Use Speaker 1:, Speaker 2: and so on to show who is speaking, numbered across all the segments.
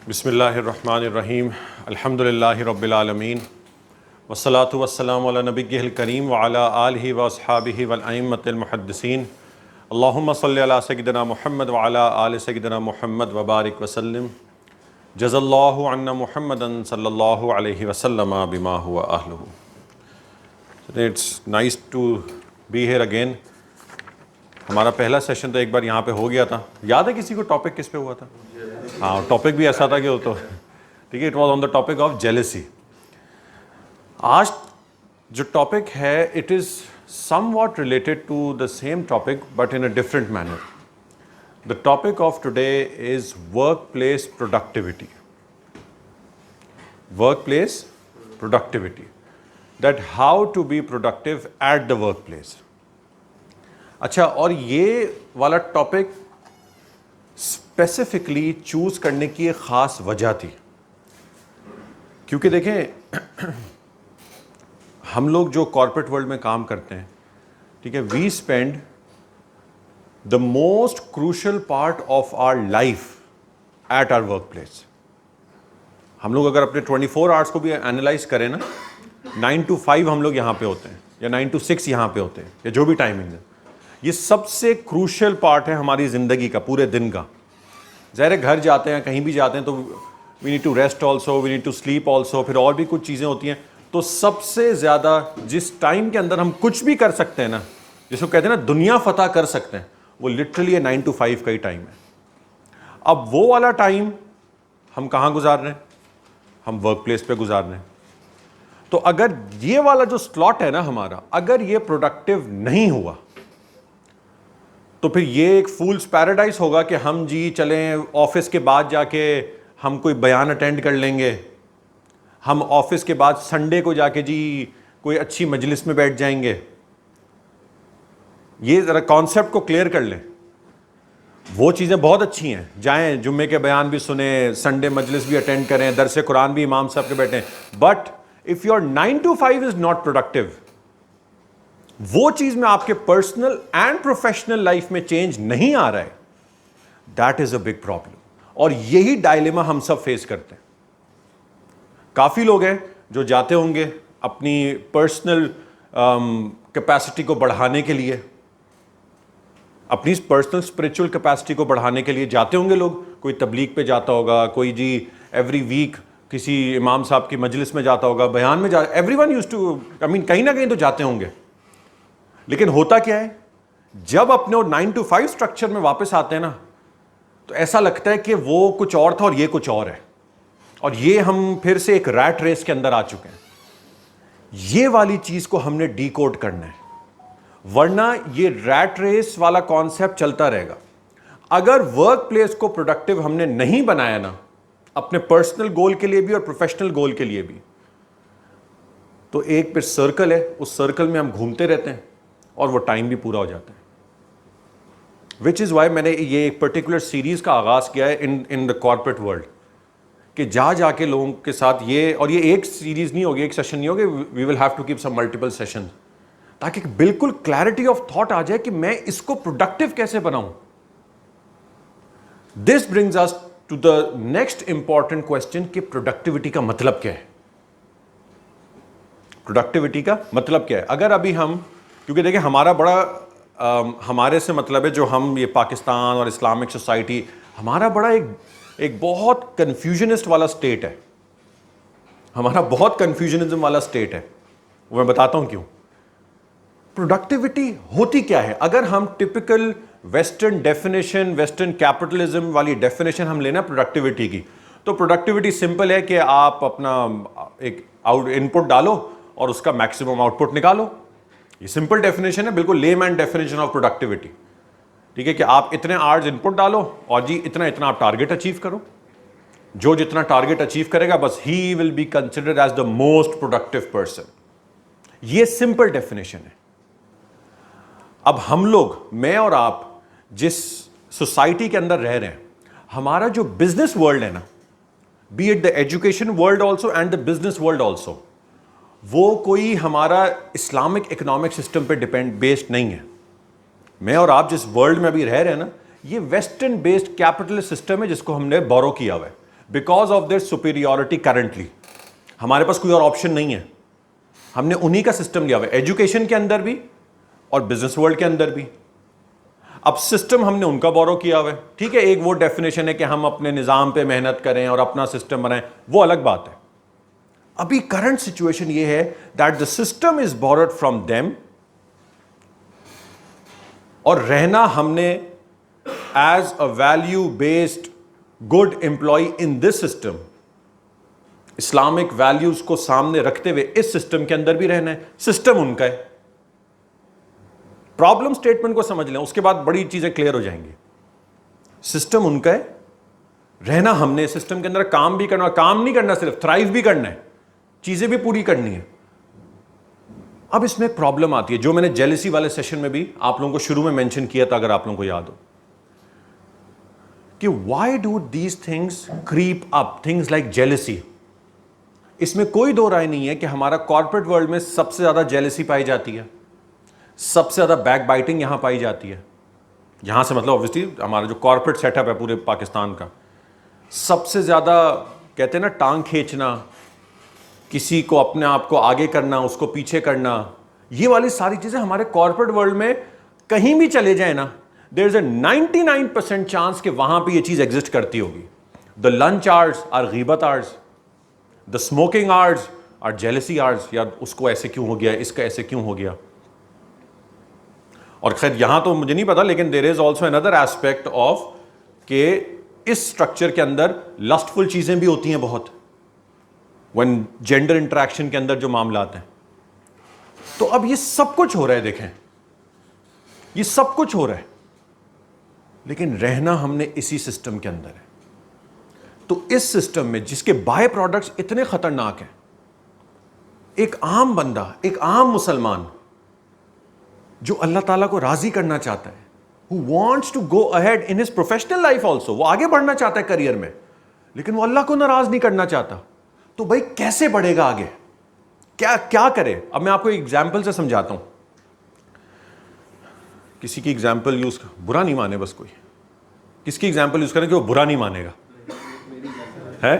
Speaker 1: बिस्मिल्लाहिर्रहमानिर्रहीम अल्हम्दुलिल्लाहि रब्बिल आलमीन वस्सलातु वस्सलामु अला नबिय्यिल करीम व अला आलिहि व अस्हाबिहि वल अइम्मतिल मुहद्दिसीन अल्लाहुम्मा सल्लि अला सय्यिदिना मुहम्मद व अला आलि सय्यिदिना मुहम्मद व बारिक वसल्लिम जज़ल्लाहु अन्ना मुहम्मदन सल्लल्लाहु अलैहि वसल्लम बिमा हुवा अहलुहु। It's nice to be here again. हमारा पहला सेशन तो एक बार यहाँ पे हो गया था, याद है किसी को टॉपिक किस पे हुआ था? हाँ, टॉपिक भी ऐसा था कि वो तो ठीक है, it was on the topic of jealousy. आज जो टॉपिक है it is somewhat related to the same topic but in a different manner. The topic of today is work place productivity. Work place productivity, that how to be productive at the work place. अच्छा, और ये वाला topic specifically choose करने की एक ख़ास वजह थी, क्योंकि देखें हम लोग जो कॉर्पोरेट वर्ल्ड में काम करते हैं, ठीक है, we spend the most crucial part of our life at our work place. हम लोग अगर अपने 24 आवर्स को भी एनालाइज करें ना, 9 to 5 हम लोग यहाँ पे होते हैं या 9 to 6 यहाँ पे होते हैं या जो भी टाइमिंग है, ये सबसे क्रूशियल पार्ट है हमारी ज़िंदगी का, पूरे दिन का। ज़ाहिर है घर जाते हैं, कहीं भी जाते हैं तो we need to rest also, we need to sleep also, फिर और भी कुछ चीज़ें होती हैं। तो सबसे ज़्यादा जिस टाइम के अंदर हम कुछ भी कर सकते हैं ना, जिसको कहते हैं ना दुनिया फतह कर सकते हैं, वो लिटरली ये 9 to 5 का ही टाइम है। अब वो वाला टाइम हम कहाँ गुजार रहे हैं? हम वर्क प्लेस पे गुजार रहे हैं। तो अगर ये वाला जो स्लॉट है ना हमारा, अगर ये प्रोडक्टिव नहीं हुआ तो फिर ये एक फूल्स पैराडाइज होगा कि हम जी चलें ऑफिस के बाद जाके हम कोई बयान अटेंड कर लेंगे, हम ऑफिस के बाद संडे को जाके जी कोई अच्छी मजलिस में बैठ जाएंगे। ये ज़रा कॉन्सेप्ट को क्लियर कर लें। वो चीज़ें बहुत अच्छी हैं, जाएं जुम्मे के बयान भी सुने, संडे मजलिस भी अटेंड करें, दरसे कुरान भी इमाम साहब के बैठें, but if your 9 to 5 is not productive, वो चीज में आपके पर्सनल एंड प्रोफेशनल लाइफ में चेंज नहीं आ रहा है, that is a big problem. और यही डायलेमा हम सब फेस करते हैं। काफी लोग हैं जो जाते होंगे अपनी पर्सनल कैपेसिटी को बढ़ाने के लिए, अपनी पर्सनल स्पिरिचुअल कैपेसिटी को बढ़ाने के लिए जाते होंगे लोग। कोई तबलीग पे जाता होगा, कोई जी एवरी वीक किसी इमाम साहब की मजलिस में जाता होगा, बयान में everyone used to, I mean कहीं ना कहीं तो जाते होंगे। लेकिन होता क्या है, जब अपने 9 to 5 स्ट्रक्चर में वापस आते हैं ना, तो ऐसा लगता है कि वो कुछ और था और ये कुछ और है, और ये हम फिर से एक रैट रेस के अंदर आ चुके हैं। ये वाली चीज को हमने डीकोड करना है, वरना ये रैट रेस वाला कॉन्सेप्ट चलता रहेगा। अगर वर्क प्लेस को प्रोडक्टिव हमने नहीं बनाया ना, अपने पर्सनल गोल के लिए भी और प्रोफेशनल गोल के लिए भी, तो एक फिर सर्कल है, उस सर्कल में हम घूमते रहते हैं और वो टाइम भी पूरा हो जाता है। विच इज़ वाई मैंने ये एक पर्टिकुलर सीरीज का आगाज़ किया है इन द कॉर्पोरेट वर्ल्ड, कि जाके लोगों के साथ ये, और ये एक सीरीज नहीं होगी, एक सेशन नहीं होगी, we will have to keep some multiple session, ताकि बिल्कुल क्लैरिटी ऑफ थॉट आ जाए कि मैं इसको प्रोडक्टिव कैसे बनाऊं। This brings us to the next important question कि प्रोडक्टिविटी का मतलब क्या है। प्रोडक्टिविटी का मतलब क्या है? अगर अभी हम, क्योंकि देखिए हमारा बड़ा हमारे से मतलब है जो हम ये पाकिस्तान और इस्लामिक सोसाइटी, हमारा बड़ा एक बहुत कन्फ्यूजनिस्ट वाला स्टेट है, हमारा बहुत कन्फ्यूजनिज्म वाला स्टेट है। वो मैं बताता हूं क्यों। प्रोडक्टिविटी होती क्या है? अगर हम typical western definition, western capitalism वाली डेफिनेशन हम लेना प्रोडक्टिविटी की, तो प्रोडक्टिविटी सिंपल है कि आप अपना एक इनपुट डालो और उसका मैक्सिमम आउटपुट निकालो। ये सिंपल डेफिनेशन है, बिल्कुल लेमैन डेफिनेशन ऑफ प्रोडक्टिविटी। ठीक है, कि आप इतने आवर्स इनपुट डालो और जी इतना इतना आप टारगेट अचीव करो। जो जितना टारगेट अचीव करेगा बस he will be considered as the most productive person. ये सिंपल डेफिनेशन है। अब हम लोग, मैं और आप जिस सोसाइटी के अंदर रह रहे हैं, हमारा जो बिजनेस वर्ल्ड है ना, B it the education world also and the business world also, वो कोई हमारा इस्लामिक इकोनॉमिक सिस्टम पे बेस्ड नहीं है। मैं और आप जिस वर्ल्ड में अभी रह रहे हैं ना, ये वेस्टर्न बेस्ड कैपिटलिस्ट सिस्टम है जिसको हमने बोरो किया हुआ है। Because of their superiority currently. हमारे पास कोई और ऑप्शन नहीं है, हमने उन्हीं का सिस्टम लिया हुआ है, एजुकेशन के अंदर भी और बिजनेस वर्ल्ड के अंदर भी। अब सिस्टम हमने उनका बोरो किया हुआ है, ठीक है, एक वो डेफिनेशन है कि हम अपने निज़ाम पे मेहनत करें और अपना सिस्टम बनाएं, वो अलग बात है। अभी करंट सिचुएशन ये है that the system is borrowed from them, और रहना हमने as a value based good employ in this system, Islamic values को सामने रखते हुए इस सिस्टम के अंदर भी रहना है। सिस्टम उनका है। प्रॉब्लम स्टेटमेंट को समझ लें, उसके बाद बड़ी चीजें क्लियर हो जाएंगी। सिस्टम उनका है, रहना हमने सिस्टम के अंदर, काम भी करना, काम नहीं करना सिर्फ, थ्राइव भी करना है, चीजें भी पूरी करनी है। अब इसमें एक प्रॉब्लम आती है जो मैंने जेलसी वाले सेशन में भी आप लोगों को शुरू में मेंशन किया था, अगर आप लोगों को याद हो, कि why do these things creep up, things like jealousy. इसमें कोई दो राय नहीं है कि हमारा कॉर्पोरेट वर्ल्ड में सबसे ज्यादा जेलसी पाई जाती है, सबसे ज्यादा बैक बाइटिंग यहां पाई जाती है। यहां से मतलब ऑब्वियसली हमारा जो कॉर्पोरेट सेटअप है पूरे पाकिस्तान का, सबसे ज्यादा कहते हैं ना टांग खींचना, किसी को अपने आप को आगे करना, उसको पीछे करना, ये वाली सारी चीजें हमारे कॉर्पोरेट वर्ल्ड में कहीं भी चले जाए ना, देयर इज अ 99% चांस कि वहां पे ये चीज एग्जिस्ट करती होगी। द लंच आवर्स आर गीबत hours, the smoking hours are jealousy hours, या उसको ऐसे क्यों हो गया, इसका ऐसे क्यों हो गया। और खैर यहां तो मुझे नहीं पता, लेकिन there is also another aspect of के इस स्ट्रक्चर के अंदर लस्टफुल चीजें भी होती हैं बहुत, वन जेंडर इंटरेक्शन के अंदर जो मामला आते हैं। तो अब ये सब कुछ हो रहा है, देखें ये सब कुछ हो रहा है, लेकिन रहना हमने इसी सिस्टम के अंदर है। तो इस सिस्टम में जिसके बाय प्रोडक्ट्स इतने खतरनाक हैं, एक आम बंदा, एक आम मुसलमान जो अल्लाह ताला को राजी करना चाहता है, who wants to go ahead in his professional life also, वो आगे बढ़ना चाहता है करियर में, लेकिन वो अल्लाह को नाराज नहीं करना चाहता, तो भाई कैसे बढ़ेगा आगे, क्या क्या करे। अब मैं आपको एग्जाम्पल से समझाता हूं। किसी की एग्जाम्पल यूज, बुरा नहीं माने बस कोई, किसकी एग्जाम्पल यूज करें कि वो बुरा नहीं मानेगा, है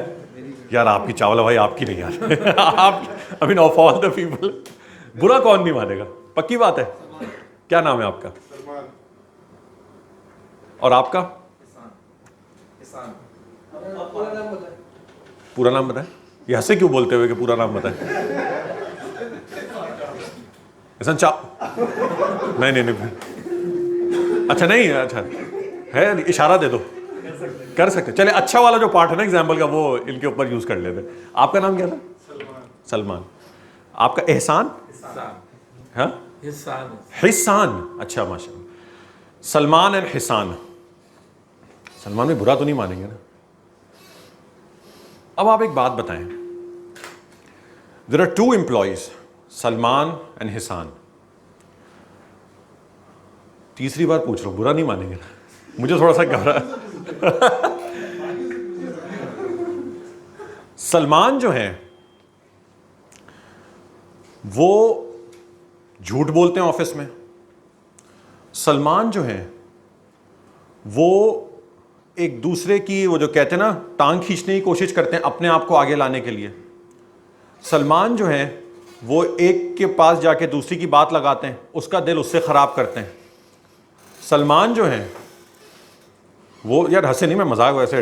Speaker 1: यार आपकी चावला भाई, आपकी नहीं यार आप I mean of all the people, बुरा कौन नहीं मानेगा, पक्की बात है। क्या नाम है आपका? और आपका? पूरा नाम बताएं। ये हंसे क्यों बोलते हुए कि पूरा नाम बताएं? एहसान चा, नहीं, अच्छा नहीं, अच्छा है, इशारा दे दो, कर सकते। चले, अच्छा वाला जो पार्ट है ना एग्जाम्पल का, वो इनके ऊपर यूज कर लेते। आपका नाम क्या था? सलमान। आपका एहसान? हाँ, हिसान। अच्छा माशाल्लाह। सलमान एंड हिसान। सलमान में बुरा तो नहीं मानेंगे ना। अब आप एक बात बताएं, there are two employees, Salman and Hisan. तीसरी बार पूछ रहा हूं, बुरा नहीं मानेंगे ना, मुझे थोड़ा सा घबरा। सलमान जो है वो झूठ बोलते हैं ऑफिस में। सलमान जो है वो एक दूसरे की, वो जो कहते हैं ना, टांग खींचने की कोशिश करते हैं अपने आप को आगे लाने के लिए। सलमान जो है वो एक के पास जाके दूसरी की बात लगाते हैं, उसका दिल उससे खराब करते हैं। सलमान जो है वो, यार हंसे नहीं, मैं मजाक वैसे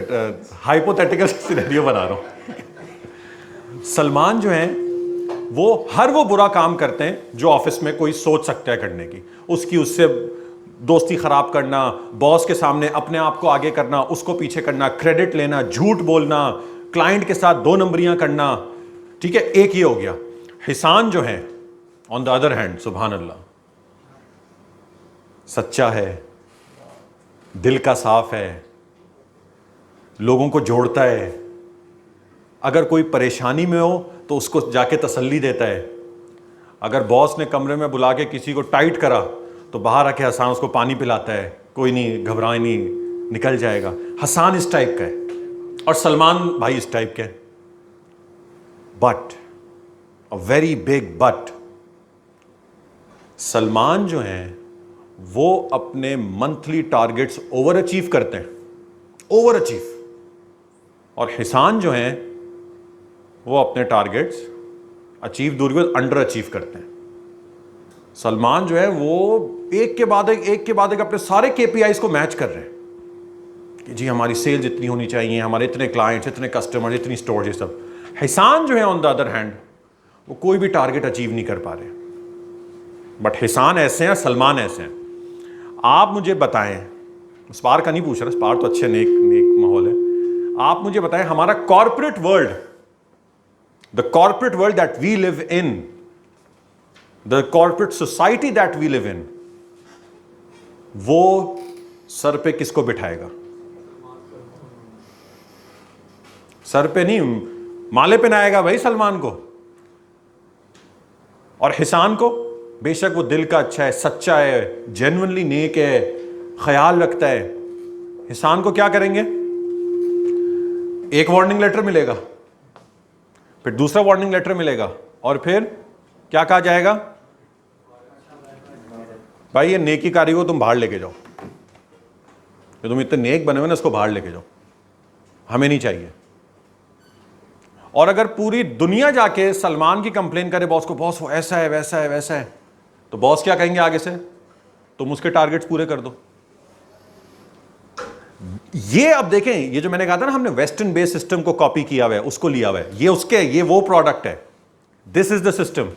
Speaker 1: हाइपोथेटिकल सिनेरियो बना रहा हूं। सलमान जो है वो बुरा काम करते हैं जो ऑफिस में कोई सोच सकता है करने की, उसकी उससे दोस्ती खराब करना, बॉस के सामने अपने आप को आगे करना, उसको पीछे करना, क्रेडिट लेना, झूठ बोलना, क्लाइंट के साथ 2 नंबरियां करना। ठीक है, एक ये हो गया। हिसान जो है ऑन द अदर हैंड, सुभान अल्लाह, सच्चा है, दिल का साफ है, लोगों को जोड़ता है, अगर कोई परेशानी में हो तो उसको जाके तसल्ली देता है। अगर बॉस ने कमरे में बुला के किसी को टाइट करा तो बाहर आके हसान उसको पानी पिलाता है, कोई नहीं, घबराए नहीं, निकल जाएगा। हसान इस टाइप का है और सलमान भाई इस टाइप के हैं। But a very big but, Salman जो हैं वो अपने मंथली टारगेट्स ओवर अचीव करते हैं, ओवर अचीव। और हिसान जो हैं वो अपने टारगेट्स अचीव दूर के अंडर अचीव करते हैं। सलमान जो है वो एक के बाद एक अपने सारे केपीआईज को मैच कर रहे हैं कि जी हमारी सेल्स इतनी होनी चाहिए, हमारे इतने क्लाइंट्स, इतने कस्टमर, इतनी स्टोर, ये सब। हिसान जो है ऑन द अदर हैंड वो कोई भी टारगेट अचीव नहीं कर पा रहे। बट हिसान ऐसे हैं, सलमान ऐसे हैं। आप मुझे बताएं, स्पार का नहीं पूछ रहा, स्पार तो अच्छे नेक माहौल है। आप मुझे बताएं हमारा corporate world, the corporate world that we live in, the corporate society that we live in, वो सर पे किसको बिठाएगा? सर पे नहीं, माले पहनाएगा भाई सलमान को। और हिसान को, बेशक वो दिल का अच्छा है, सच्चा है, जेन्युइनली नेक है, ख्याल रखता है, हिसान को क्या करेंगे? एक वार्निंग लेटर मिलेगा, फिर दूसरा वार्निंग लेटर मिलेगा, और फिर क्या कहा जाएगा? भाई ये नेकी कारी को तुम बाहर लेके जाओ, ये तुम इतने नेक बने हुए ना, इसको बाहर लेके जाओ, हमें नहीं चाहिए। और अगर पूरी दुनिया जाके सलमान की कंप्लेन करे बॉस को, बॉस वो ऐसा है, वैसा है, वैसा है, तो बॉस क्या कहेंगे आगे से? तुम उसके टारगेट्स पूरे कर दो। ये अब देखें, ये जो मैंने कहा था ना, हमने वेस्टर्न बेस्ड सिस्टम को कॉपी किया हुआ है, उसको लिया हुआ है, ये वो प्रोडक्ट है। This is the system.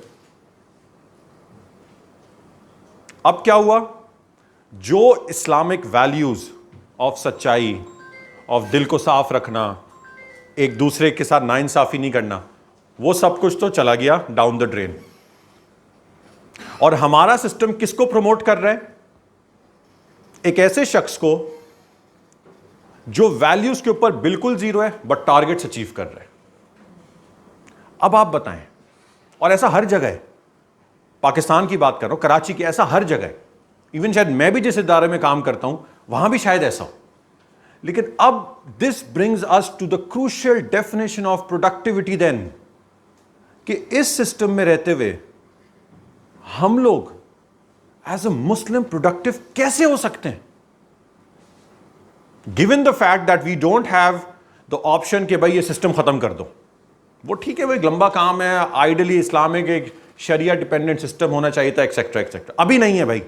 Speaker 1: अब क्या हुआ? जो इस्लामिक वैल्यूज ऑफ सच्चाई, ऑफ दिल को साफ रखना, एक दूसरे के साथ नाइंसाफी नहीं करना, वो सब कुछ तो चला गया डाउन द ड्रेन। और हमारा सिस्टम किसको प्रमोट कर रहा है? एक ऐसे शख्स को जो वैल्यूज के ऊपर बिल्कुल जीरो है बट टारगेट्स अचीव कर रहा है। अब आप बताएं, और ऐसा हर जगह है, पाकिस्तान की बात कर रहा हूं, कराची की, ऐसा हर जगह है। इवन शायद मैं भी जिस इदारे में काम करता हूं वहां भी शायद ऐसा हो। लेकिन अब this brings us to the crucial definition of productivity then, कि इस सिस्टम में रहते हुए हम लोग एज अ मुस्लिम प्रोडक्टिव कैसे हो सकते हैं, given the fact that we don't have the option कि भाई ये सिस्टम खत्म कर दो। वो ठीक है, वो एक लंबा काम है, आइडियली इस्लामिक एक शरिया डिपेंडेंट सिस्टम होना चाहिए था, एक्सेट्रा एक्सेट्रा। अभी नहीं है भाई,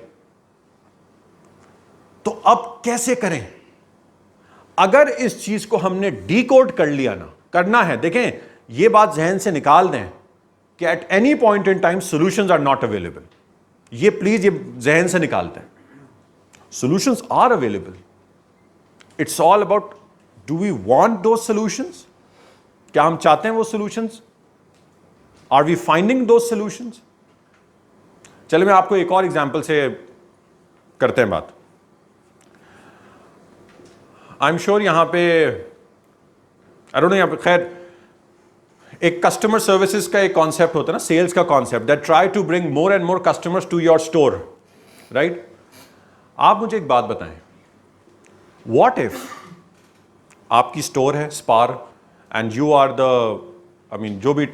Speaker 1: तो अब कैसे करें? अगर इस चीज को हमने डीकोड कर लिया ना, करना है, देखें ये बात जहन से निकाल दें कि at any point in time solutions are not available. ये प्लीज ये जहन से निकालते हैं, solutions are available. It's all about, do we want those solutions? क्या हम चाहते हैं वो solutions? Are we finding those solutions? चलिए मैं आपको एक और एग्जांपल से करते हैं बात। आई एम श्योर यहां पे, आई डोंट नो, यहां पे खैर एक कस्टमर सर्विसेज का एक कॉन्सेप्ट होता है ना, सेल्स का concept, that try to bring more and more customers to your store, right? आप मुझे एक बात बताएं, व्हाट इफ आपकी स्टोर है Spar, and you are the, I mean जो भी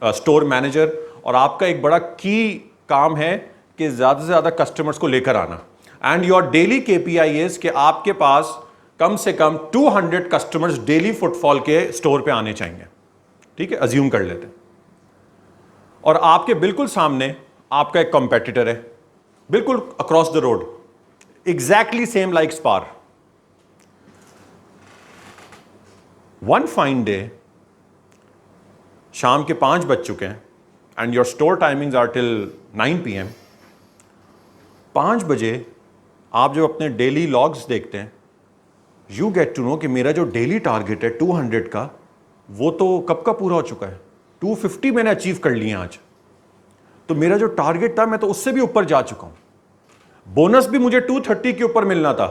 Speaker 1: स्टोर मैनेजर, और आपका एक बड़ा की काम है कि ज्यादा से ज्यादा कस्टमर्स को लेकर आना, and your daily KPI is कि आपके पास कम से कम 200 कस्टमर्स डेली फुटफॉल के स्टोर पे आने चाहिए, ठीक है, अज्यूम कर लेते हैं। और आपके बिल्कुल सामने आपका एक कॉम्पिटिटर है, बिल्कुल across the road, exactly same like Spar. One fine day, शाम के 5 बज चुके हैं, and your store timings are till 9 PM। 5 बजे आप जब अपने डेली लॉग्स देखते हैं, यू गेट टू नो कि मेरा जो डेली टारगेट है 200 का, वो तो कब का पूरा हो चुका है, 250 मैंने अचीव कर लिए आज। तो मेरा जो टारगेट था मैं तो उससे भी ऊपर जा चुका हूं। बोनस भी मुझे 230 के ऊपर मिलना था,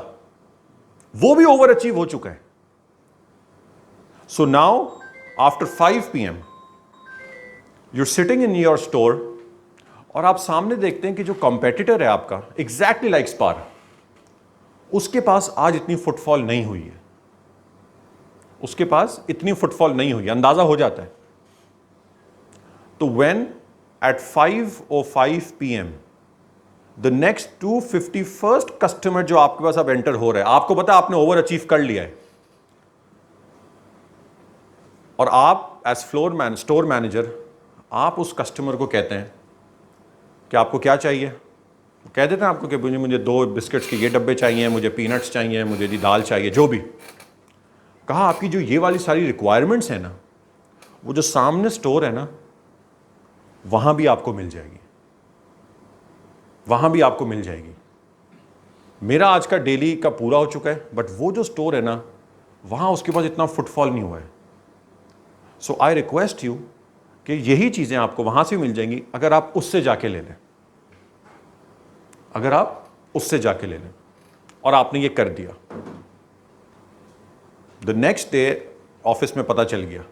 Speaker 1: वो भी ओवर अचीव हो चुका है। So now after 5 PM you sitting in your store, और आप सामने देखते हैं कि जो कॉम्पिटिटर है आपका, एग्जैक्टली लाइक स्पार, उसके पास आज इतनी फुटफॉल नहीं हुई है, उसके पास इतनी फुटफॉल नहीं हुई, अंदाजा हो जाता है। तो when eight 5:05 PM the next 251st customer जो आपके पास अब एंटर हो रहा है, आपको पता है आपने ओवर अचीव कर लिया है, और आप एज स्टोर मैनेजर आप उस कस्टमर को कहते हैं कि आपको क्या चाहिए, कह देते हैं आपको कि मुझे 2 बिस्किट्स के ये डब्बे चाहिए, मुझे पीनट्स चाहिए, मुझे जी दाल चाहिए, जो भी कहा। आपकी जो ये वाली सारी रिक्वायरमेंट्स हैं ना, वो जो सामने स्टोर है ना, वहां भी आपको मिल जाएगी, वहां भी आपको मिल जाएगी। मेरा आज का डेली का पूरा हो चुका है, बट वो जो स्टोर है ना, वहां उसके पास इतना फुटफॉल नहीं हुआ है। सो आई रिक्वेस्ट यू कि यही चीजें आपको वहां से मिल जाएंगी अगर आप उससे जाके ले लें, अगर आप उससे जाके ले लें। और आपने ये कर दिया, द नेक्स्ट डे ऑफिस में पता चल गया,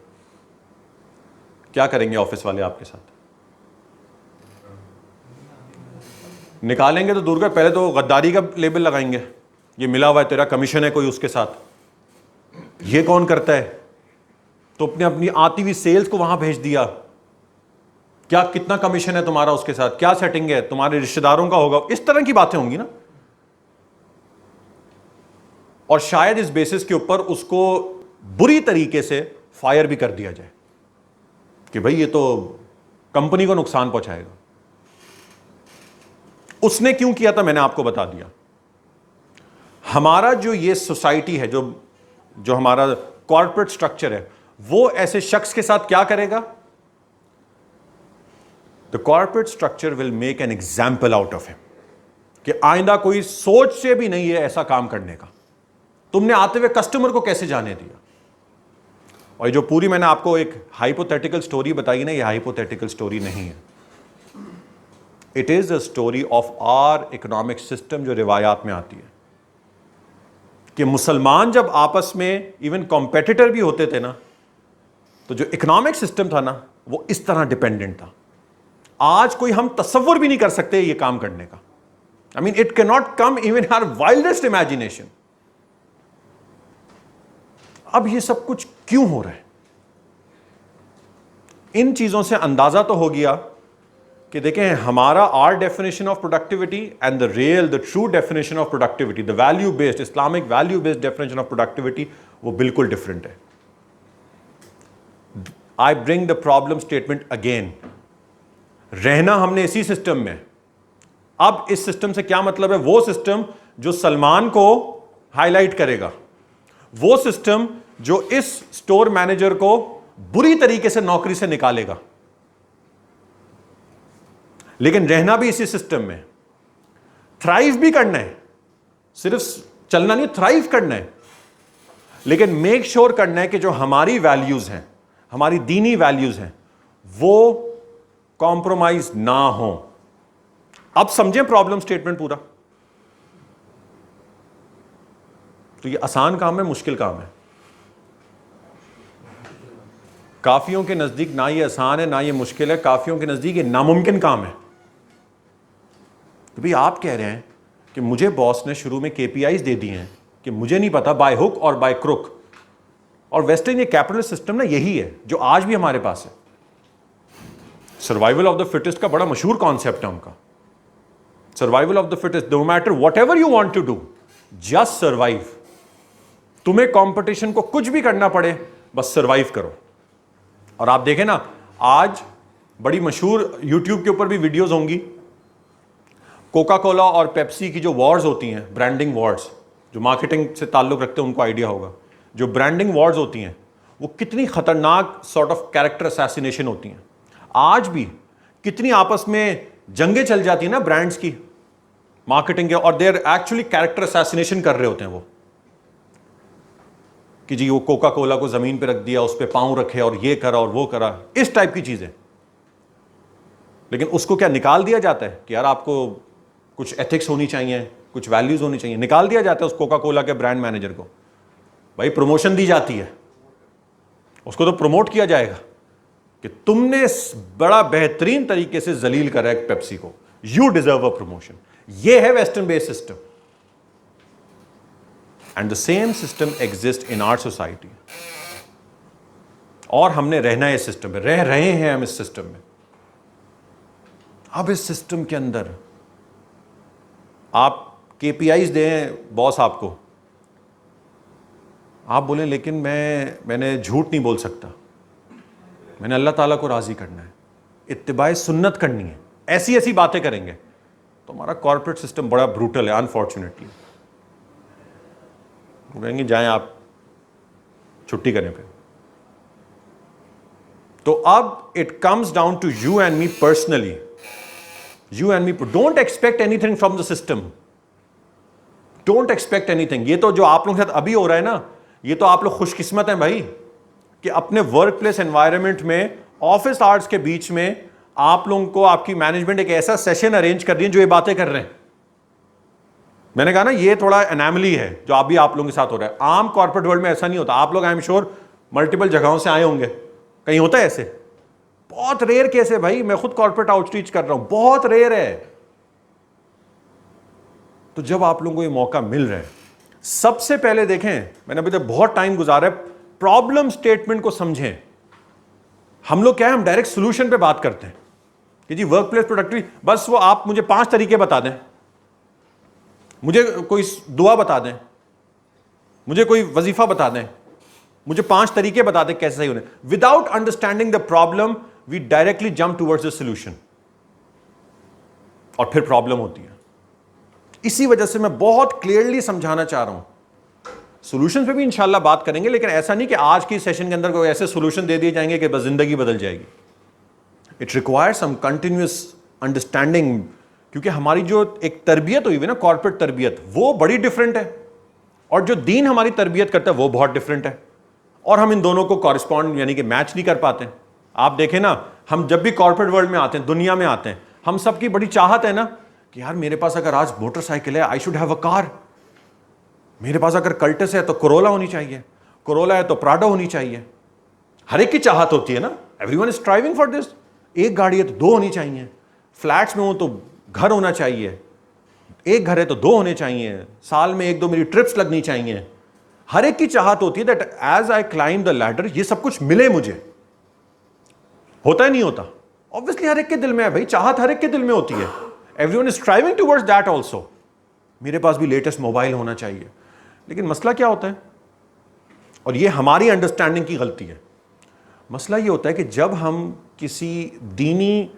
Speaker 1: क्या करेंगे ऑफिस वाले आपके साथ? निकालेंगे तो दूर का, पहले तो गद्दारी का लेबल लगाएंगे, ये मिला हुआ है, तेरा कमीशन है कोई उसके साथ, ये कौन करता है? तो अपने अपनी आती हुई सेल्स को वहां भेज दिया, क्या कितना कमीशन है तुम्हारा उसके साथ, क्या सेटिंग है, तुम्हारे रिश्तेदारों का होगा, इस तरह की बातें होंगी ना। और शायद इस बेसिस के ऊपर उसको बुरी तरीके से फायर भी कर दिया जाए कि भाई ये तो कंपनी को नुकसान पहुंचाएगा। उसने क्यों किया था मैंने आपको बता दिया। हमारा जो ये सोसाइटी है, जो हमारा कॉर्पोरेट स्ट्रक्चर है, वो ऐसे शख्स के साथ क्या करेगा? The corporate structure will make an example out of him कि आइंदा कोई सोच से भी नहीं है ऐसा काम करने का। तुमने आते हुए कस्टमर को कैसे जाने दिया? और जो पूरी मैंने आपको एक हाइपोथेटिकल स्टोरी बताई ना, ये हाइपोथेटिकल स्टोरी नहीं है, it is a story of our economic system जो रिवायात में आती है कि मुसलमान जब आपस में इवन कॉम्पिटिटर भी होते थे ना, तो जो इकोनॉमिक सिस्टम था ना, वो इस तरह डिपेंडेंट था। आज कोई हम तसव्वुर भी नहीं कर सकते ये काम करने का। I mean it can not come even our wildest imagination. अब ये सब कुछ क्यों हो रहा है? इन चीजों से अंदाजा तो हो गया कि देखें, हमारा our definition of productivity and the true definition of productivity, the value based, Islamic value based definition of productivity, वो बिल्कुल डिफरेंट है। I bring the problem statement again. रहना हमने इसी सिस्टम में। अब इस सिस्टम से क्या मतलब है? वो सिस्टम जो सलमान को हाईलाइट करेगा, वो सिस्टम जो इस स्टोर मैनेजर को बुरी तरीके से नौकरी से निकालेगा। लेकिन रहना भी इसी सिस्टम में, थ्राइव भी करना है, सिर्फ चलना नहीं, थ्राइव करना है। लेकिन मेक श्योर करना है कि जो हमारी वैल्यूज हैं, हमारी दीनी वैल्यूज हैं, वो कॉम्प्रोमाइज ना हो। अब समझें प्रॉब्लम स्टेटमेंट पूरा। तो ये आसान काम है, मुश्किल काम है। काफियों के नजदीक ना ये आसान है ना ये मुश्किल है, काफियों के नजदीक ये नामुमकिन काम है। तो भाई आप कह रहे हैं कि मुझे बॉस ने शुरू में केपीआईज दे दिए हैं कि मुझे नहीं पता बाय हुक और बाय क्रुक। और वेस्टर्न ये कैपिटलिस्ट सिस्टम ना यही है जो आज भी हमारे पास है। सर्वाइवल ऑफ द फिटेस्ट का बड़ा मशहूर कॉन्सेप्ट है उनका। Survival of the fittest, no matter what ever you want to do, just survive. तुम्हें कंपटीशन को कुछ भी करना पड़े, बस सर्वाइव करो। और आप देखें ना, आज बड़ी मशहूर यूट्यूब के ऊपर भी वीडियोस होंगी, कोका कोला और पेप्सी की जो वॉर्स होती हैं, ब्रांडिंग वॉर्स, जो मार्केटिंग से ताल्लुक रखते हैं उनको आइडिया होगा। जो ब्रांडिंग वॉर्स होती हैं वो कितनी खतरनाक सॉर्ट ऑफ कैरेक्टर असैसिनेशन होती हैं। आज भी कितनी आपस में जंगें चल जाती हैं ना ब्रांड्स की मार्केटिंग के, और देर एक्चुअली कैरेक्टर असैसिनेशन कर रहे होते हैं वो, कि जी वो कोका कोला को जमीन पे रख दिया, उस पे पांव रखे और ये करा और वो करा, इस टाइप की चीजें। लेकिन उसको क्या निकाल दिया जाता है कि यार आपको कुछ एथिक्स होनी चाहिए, कुछ वैल्यूज होनी चाहिए, निकाल दिया जाता है उस कोका कोला के ब्रांड मैनेजर को। भाई प्रमोशन दी जाती है, उसको तो प्रमोट किया जाएगा कि तुमने बड़ा बेहतरीन तरीके से जलील करा है पेप्सी को, यू डिजर्व अ प्रमोशन। ये है western based system, and the same system exist in our society. और हमने रहना है इस सिस्टम में, रह रहे हैं हम इस सिस्टम में। अब इस सिस्टम के अंदर आप केपीआईज दें बॉस आपको, आप बोले लेकिन मैंने झूठ नहीं बोल सकता। मैंने अल्लाह ताला को राजी करना है, इत्तिबाए सुन्नत करनी है, ऐसी ऐसी बातें करेंगे, तो हमारा कॉर्पोरेट सिस्टम बड़ा ब्रूटल है अनफॉर्चुनेटली। वो कहेंगे जाएं आप छुट्टी करें पे। तो अब it comes down to you and me personally, you and me, don't expect anything from the system, don't expect anything. ये तो जो आप लोगों के साथ अभी हो रहा है ना, ये तो आप लोग खुशकिस्मत हैं भाई कि अपने वर्क प्लेस एनवायरनमेंट में, ऑफिस आवर्स के बीच में आप लोगों को आपकी मैनेजमेंट एक ऐसा सेशन अरेंज कर रही है जो ये बातें कर रहे हैं। मैंने कहा ना ये थोड़ा एनैमली है जो अभी आप लोगों के साथ हो रहा है। आम कॉर्पोरेट वर्ल्ड में ऐसा नहीं होता। आप लोग आई एम श्योर मल्टीपल जगहों से आए होंगे, कहीं होता है ऐसे? बहुत रेयर केस है भाई, मैं खुद कॉर्पोरेट आउटरीच कर रहा हूं, बहुत रेयर है। तो जब आप लोगों को ये मौका मिल रहा है, सबसे पहले देखें, मैंने अभी तक बहुत टाइम गुजारा है, प्रॉब्लम स्टेटमेंट को समझें। हम लोग क्या है, हम डायरेक्ट सोल्यूशन पे बात करते हैं कि जी वर्क प्लेस प्रोडक्टिविटी, बस वो आप मुझे 5 तरीके बता दें, मुझे कोई दुआ बता दें, मुझे कोई वजीफा बता दें, मुझे 5 तरीके बता दें कैसे सही होने। Without understanding the problem we directly jump towards the solution, और फिर प्रॉब्लम होती है। इसी वजह से मैं बहुत क्लियरली समझाना चाह रहा हूं। सॉल्यूशन पे भी इंशाल्लाह बात करेंगे, लेकिन ऐसा नहीं कि आज की सेशन के अंदर कोई ऐसे सॉल्यूशन दे दिए जाएंगे कि बस जिंदगी बदल जाएगी। It requires some continuous understanding, क्योंकि हमारी जो एक तरबियत हुई है ना, कॉर्पोरेट तरबियत, वो बड़ी डिफरेंट है, और जो दीन हमारी तरबियत करता है वो बहुत डिफरेंट है, और हम इन दोनों को कॉरिस्पॉन्ड यानी कि मैच नहीं कर पाते। आप देखें ना, हम जब भी कॉर्पोरेट वर्ल्ड में आते हैं, दुनिया में आते हैं, हम सबकी बड़ी चाहत है ना कि यार मेरे पास अगर आज मोटरसाइकिल है, I should have a car. मेरे पास अगर कल्टस है तो कोरोला होनी चाहिए, कोरोला है तो प्राडो होनी चाहिए। हर एक की चाहत होती है ना, everyone is striving for this. एक गाड़ी है तो 2 होनी चाहिए, फ्लैट्स में हो तो घर होना चाहिए, एक घर है तो 2 होने चाहिए, साल में 1-2 मेरी ट्रिप्स लगनी चाहिए। हर एक की चाहत होती है that as I climb the ladder ये सब कुछ मिले मुझे। होता है नहीं होता? ऑब्वियसली हर एक के दिल में है भाई, चाहत हर एक के दिल में होती है। Everyone is striving towards that also. मेरे पास भी लेटेस्ट मोबाइल होना चाहिए, लेकिन मसला क्या होता है, और ये हमारी अंडरस्टैंडिंग की गलती है। मसला ये होता है कि जब हम किसी दीनी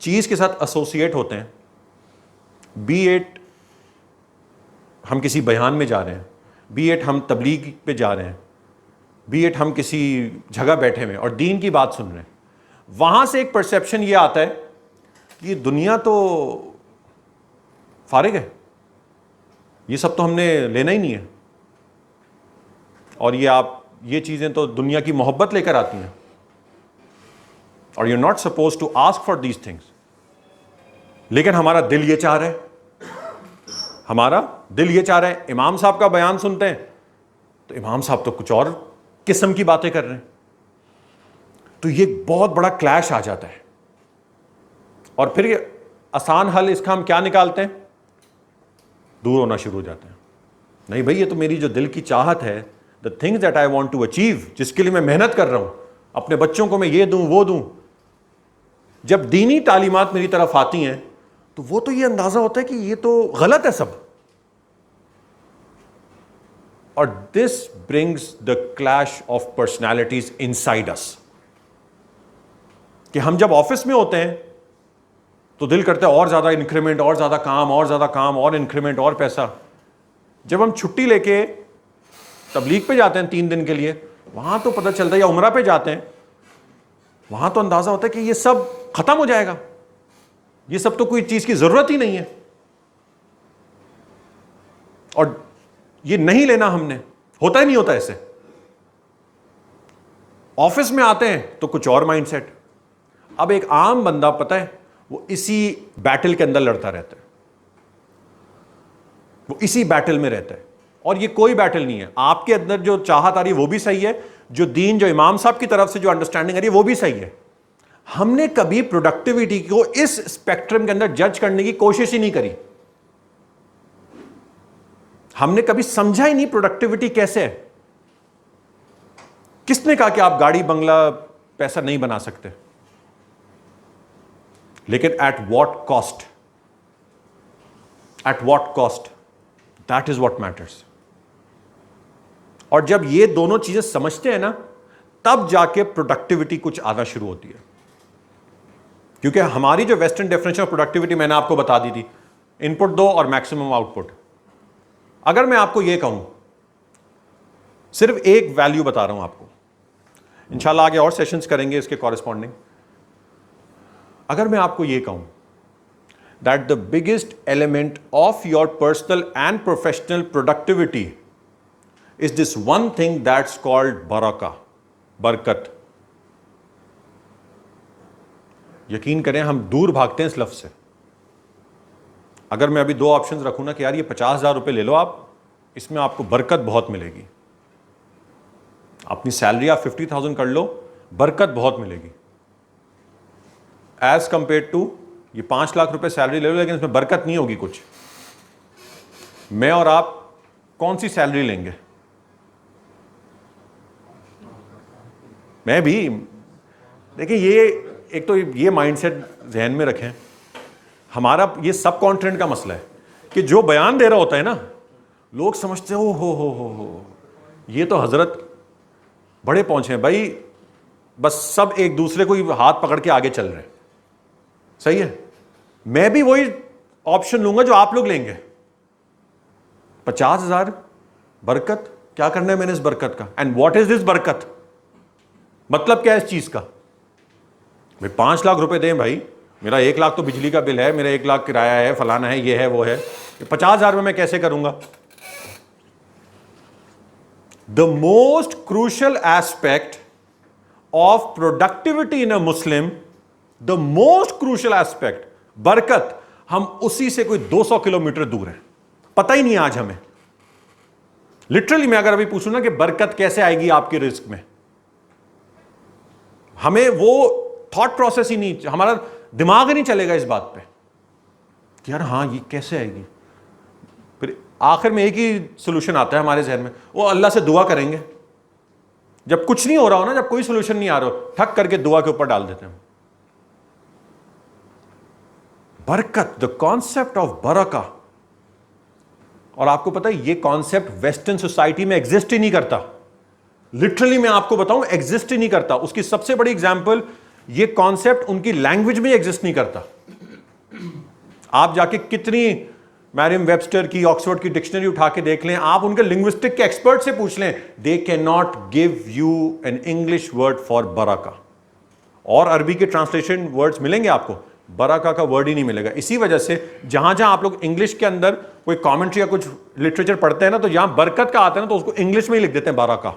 Speaker 1: चीज के साथ एसोसिएट होते हैं, बी एट हम किसी बयान में जा रहे हैं, बी एट हम तबलीग पे जा रहे हैं, बी एट हम किसी जगह बैठे हुए और दीन की बात सुन रहे हैं, वहां से एक परसेप्शन ये आता है कि ये दुनिया तो फारिग है, ये सब तो हमने लेना ही नहीं है, और ये चीजें तो दुनिया की मोहब्बत लेकर आती हैं, और you are not suppose to ask for these things. लेकिन हमारा दिल ये चाह रहा है, हमारा दिल ये चाह रहा है, इमाम साहब का बयान सुनते हैं तो इमाम साहब तो कुछ और किस्म की बातें कर रहे हैं। तो ये बहुत बड़ा क्लैश आ जाता है, और फिर ये आसान हल इसका हम क्या निकालते हैं, दूर होना शुरू हो जाते हैं। नहीं भाई, ये तो मेरी जो दिल की चाहत है, the things that I want to achieve, जिसके लिए मैं मेहनत कर रहा हूं, अपने बच्चों को मैं ये दूं वो दूं, जब दीनी तालीमात मेरी तरफ आती हैं तो वो तो ये अंदाजा होता है कि ये तो गलत है सब। और this brings the clash of personalities inside us, कि हम जब ऑफिस में होते हैं तो दिल करता है और ज्यादा इंक्रीमेंट, और ज्यादा काम, और ज्यादा काम, और इंक्रीमेंट, और पैसा। जब हम छुट्टी लेके तबलीग पे जाते हैं 3 दिन के लिए, वहां तो पता चलता है, या उम्रा पे जाते हैं, वहां तो अंदाजा होता है कि ये सब खत्म हो जाएगा, ये सब तो कोई चीज की जरूरत ही नहीं है, और ये नहीं लेना हमने। होता ही नहीं होता ऐसे। ऑफिस में आते हैं तो कुछ और माइंडसेट। अब एक आम बंदा, पता है, वो इसी बैटल के अंदर लड़ता रहता है, वो इसी बैटल में रहता है, और ये कोई बैटल नहीं है। आपके अंदर जो चाहत आ रही है वो भी सही है, जो दीन, जो इमाम साहब की तरफ से जो अंडरस्टैंडिंग आ रही है वो भी सही है। हमने कभी प्रोडक्टिविटी को इस स्पेक्ट्रम के अंदर जज करने की कोशिश ही नहीं करी। हमने कभी समझा ही नहीं प्रोडक्टिविटी कैसे है। किसने कहा कि आप गाड़ी बंगला पैसा नहीं बना सकते, लेकिन at what cost, at what cost, that is what matters. और जब ये दोनों चीजें समझते हैं ना, तब जाके प्रोडक्टिविटी कुछ आना शुरू होती है। क्योंकि हमारी जो वेस्टर्न डेफिनेशन ऑफ प्रोडक्टिविटी मैंने आपको बता दी थी, इनपुट दो और मैक्सिमम आउटपुट। अगर मैं आपको यह कहूं, सिर्फ एक वैल्यू बता रहा हूं आपको, इंशाल्लाह आगे और सेशंस करेंगे इसके कॉरेस्पॉन्डिंग। अगर मैं आपको यह कहूं that the biggest element of your personal and professional productivity is this one thing that's called बरका, बरकत। यकीन करें हम दूर भागते हैं इस लफ्ज से। अगर मैं अभी दो ऑप्शंस रखूं ना कि यार ये 50,000 रुपए ले लो आप, इसमें आपको बरकत बहुत मिलेगी, अपनी सैलरी आप 50,000 कर लो, बरकत बहुत मिलेगी, एज कंपेयर टू ये 5 लाख रुपए सैलरी ले लो लेकिन इसमें बरकत नहीं होगी कुछ। मैं और आप कौन सी सैलरी लेंगे? मैं भी। देखिए ये एक तो ये माइंडसेट ध्यान में रखें, हमारा ये सब कॉन्टिनेंट का मसला है कि जो बयान दे रहा होता है ना, लोग समझते हो ये तो हजरत बड़े पहुंचे हैं भाई, बस सब एक दूसरे को ही हाथ पकड़ के आगे चल रहे हैं। सही है, मैं भी वही ऑप्शन लूंगा जो आप लोग लेंगे। 50,000 बरकत, क्या करना है मैंने इस बरकत का? एंड व्हाट इज दिस बरकत? मतलब क्या है इस चीज का? भाई 5 लाख रुपए दें भाई, मेरा 1 लाख तो बिजली का बिल है, मेरा 1 लाख किराया है, फलाना है, ये है वो है, 50,000 में मैं कैसे करूंगा? The most crucial aspect of productivity in a Muslim, the most crucial aspect, बरकत, हम उसी से कोई 200 किलोमीटर दूर हैं, पता ही नहीं आज हमें। लिटरली मैं अगर अभी पूछूं ना कि बरकत कैसे आएगी आपके रिस्क में, हमें वो थॉट प्रोसेस ही नहीं, हमारा दिमाग ही नहीं चलेगा इस बात पे कि यार हाँ ये कैसे आएगी। फिर आखिर में एक ही सोल्यूशन आता है हमारे जहन में, वो अल्लाह से दुआ करेंगे। जब कुछ नहीं हो रहा हो ना, जब कोई सोल्यूशन नहीं आ रहा हो, ठक करके दुआ के ऊपर डाल देते हैं। बरकत, द कॉन्सेप्ट ऑफ बरका। और आपको पता है ये कॉन्सेप्ट वेस्टर्न सोसाइटी में एग्जिस्ट ही नहीं करता। लिटरली मैं आपको बताऊं, एग्जिस्ट ही नहीं करता। उसकी सबसे बड़ी एग्जांपल, ये कॉन्सेप्ट उनकी लैंग्वेज में एग्जिस्ट नहीं करता। आप जाके कितनी मैरियम वेबस्टर की, ऑक्सफोर्ड की डिक्शनरी उठा के देख लें, आप उनके लिंग्विस्टिक के एक्सपर्ट से पूछ लें, they can not give you an English word for बरका। और अरबी के ट्रांसलेशन वर्ड्स मिलेंगे आपको, बरका का वर्ड ही नहीं मिलेगा। इसी वजह से जहां जहां आप लोग इंग्लिश के अंदर कोई कॉमेंट्री या कुछ लिटरेचर पढ़ते हैं ना, तो जहां बरकत का आता है ना, तो उसको इंग्लिश में ही लिख देते हैं बरका।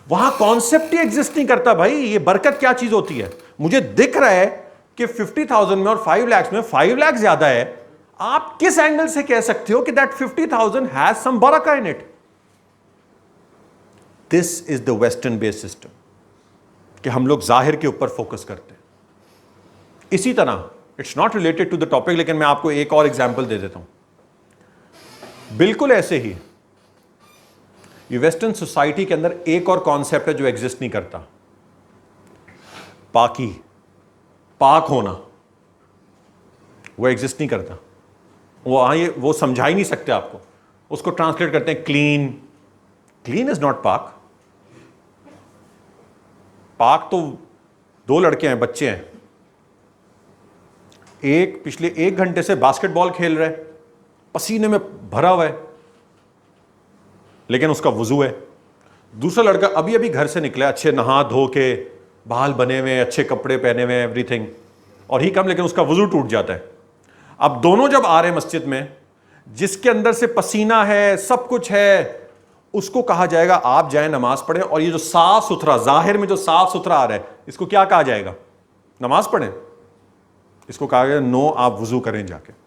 Speaker 1: वहां कॉन्सेप्ट ही एग्जिस्ट नहीं करता भाई, ये बरकत क्या चीज होती है। मुझे दिख रहा है कि 50,000 में और 5 लाख में 5 लाख ज्यादा है, आप किस एंगल से कह सकते हो कि दैट 50,000 हैज सम बरका in it? This is the western based system, कि हम लोग जाहिर के ऊपर फोकस करते हैं। इसी तरह it's not related to the topic, लेकिन मैं आपको एक और एग्जांपल दे देता हूं। बिल्कुल ऐसे ही ये वेस्टर्न सोसाइटी के अंदर एक और कॉन्सेप्ट है जो एग्जिस्ट नहीं करता, पाकी, पाक होना। वो एग्जिस्ट नहीं करता। वो समझा ही नहीं सकते आपको। उसको ट्रांसलेट करते हैं क्लीन। क्लीन इज नॉट पाक। पाक तो 2 लड़के हैं, बच्चे हैं, एक पिछले 1 घंटे से बास्केटबॉल खेल रहा है, पसीने में भरा हुआ है, लेकिन उसका वुजू है। दूसरा लड़का अभी अभी घर से निकला, अच्छे नहा धो के, बाल बने हुए, अच्छे कपड़े पहने हुए, एवरीथिंग, और ही कम, लेकिन उसका वुजू टूट जाता है। अब दोनों जब आ रहे हैं मस्जिद में, जिसके अंदर से पसीना है, सब कुछ है, उसको कहा जाएगा आप जाएं नमाज पढ़ें। और ये जो साफ सुथरा, जाहिर में जो साफ सुथरा आ रहा है, इसको क्या कहा जाएगा? नमाज पढ़ें। इसको कहा गया नो, आप वुजू करें जाके।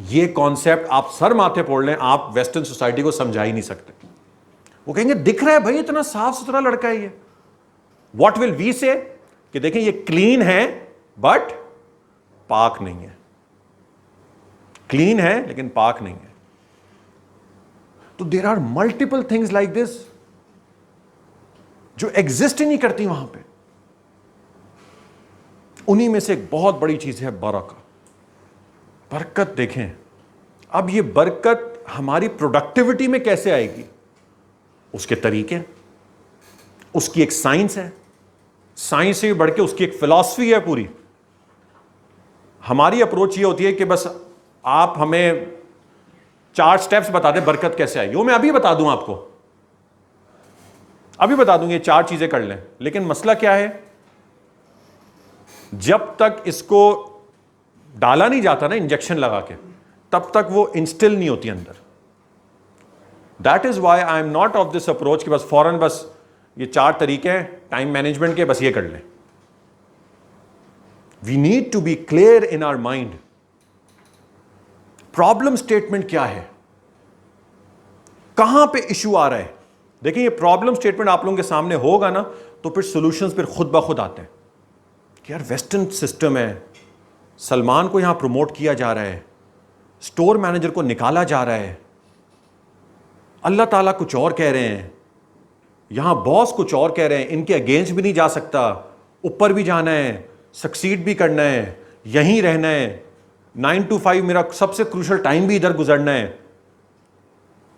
Speaker 1: ये कॉन्सेप्ट आप सर माथे फोड़ लें, आप वेस्टर्न सोसाइटी को समझा ही नहीं सकते। वो कहेंगे दिख रहा है भाई इतना साफ सुथरा लड़का है ये। व्हाट विल वी से? कि देखें ये क्लीन है बट पाक नहीं है। क्लीन है लेकिन पाक नहीं है। तो there are multiple things like this जो एग्जिस्ट ही नहीं करती वहां पे। उन्हीं में से एक बहुत बड़ी चीज है बरका, बरकत। देखें अब ये बरकत हमारी प्रोडक्टिविटी में कैसे आएगी, उसके तरीके, उसकी एक साइंस है, साइंस से भी बढ़ के उसकी एक फिलॉसफी है पूरी। हमारी अप्रोच ये होती है कि बस आप हमें 4 स्टेप्स बता दें बरकत कैसे आई, वो मैं अभी बता दूं आपको, अभी बता दूंगी 4 चीजें कर लें। लेकिन मसला क्या है, जब तक इसको डाला नहीं जाता ना इंजेक्शन लगा के, तब तक वो इंस्टिल नहीं होती अंदर। That is why I am not of this approach कि बस फौरन बस ये 4 तरीके हैं टाइम मैनेजमेंट के, बस ये कर लें। We need to be clear in our mind, problem statement क्या है, कहां पे इशू आ रहा है। देखिए ये प्रॉब्लम स्टेटमेंट आप लोगों के सामने होगा ना, तो फिर सॉल्यूशंस फिर खुद ब खुद आते हैं कि यार वेस्टर्न सिस्टम है, सलमान को यहां प्रमोट किया जा रहा है, स्टोर मैनेजर को निकाला जा रहा है, अल्लाह ताला कुछ और कह रहे हैं, यहां बॉस कुछ और कह रहे हैं, इनके अगेंस्ट भी नहीं जा सकता, ऊपर भी जाना है, सक्सीड भी करना है, यहीं रहना है, 9 to 5 मेरा सबसे क्रूशल टाइम भी इधर गुजरना है,